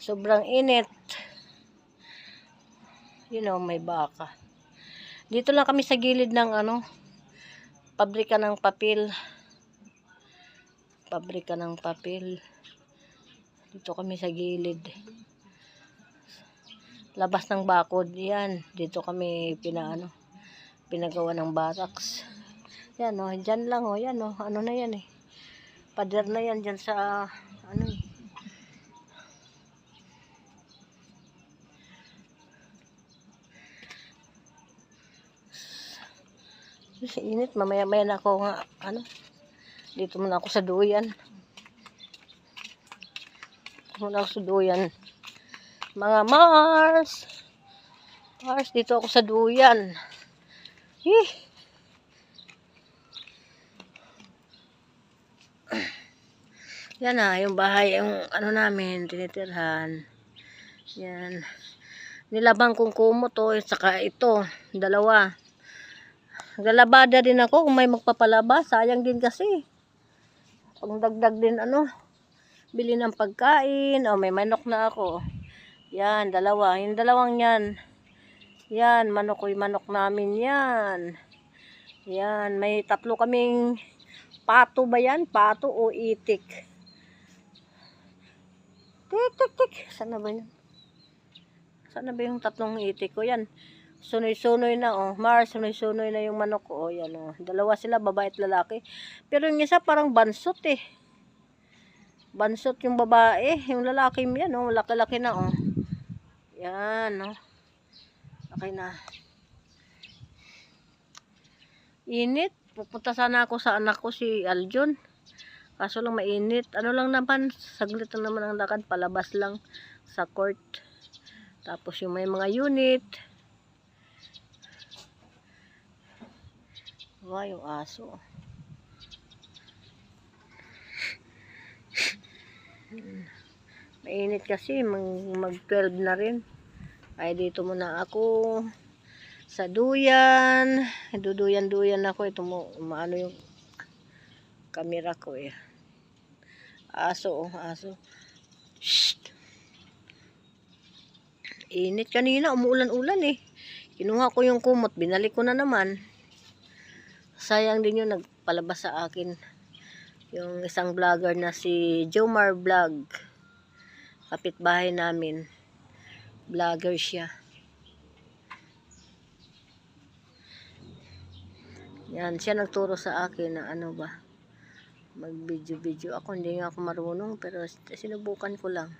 Sobrang init. May baka. Dito lang kami sa gilid ng pabrika ng papel. Pabrika ng papel. Dito kami sa gilid. Labas ng bakod. Yan. Dito kami pinagawa ng barracks. Yan dyan lang yan ano na yan pader na yan dyan sa init, mamaya-maya na ako nga dito muna ako sa duyan. Mga Mars, dito ako sa duyan. Yan yung bahay, yung namin, tinitirhan. Yan. Nilabang kong kumot saka ito, dalawa. Galabada din ako kung may magpapalaba. Sayang din kasi. Pangdagdag din bili ng pagkain. May manok na ako. Yan, dalawa. Yung dalawang yan. Yan, manok namin yan. Yan, may tatlo kaming pato ba yan? Pato o itik? Tik. Sana ba yan? Sana ba yung tatlong itik ko? Yan. Sunoy-sunoy na Mars, sunoy-sunoy na yung manok ko. Yan dalawa sila, babae at lalaki. Pero yung isa parang bansot Bansot yung babae, yung lalaki yan laki-laki na Yan laki na. Init. Pupunta sana ako sa anak ko si Aljon. Kaso lang mainit. Lang naman, saglit lang naman ang lakad, palabas lang sa court. Tapos yung may mga unit. Yung aso. Mainit kasi, mag 12 na rin. Ay dito muna ako sa duyan. Duduyan ako. Ito maano yung camera ko Aso. Shh. Init kanina, umuulan-ulan Kinuha ko yung kumot, binalik ko na naman. Sayang din yung nagpalabas sa akin. Yung isang vlogger na si Jomar Vlog. Kapitbahay namin. Vlogger siya. Yan, siya nagturo sa akin na mag-video. Ako hindi nga ako marunong pero sinubukan ko lang.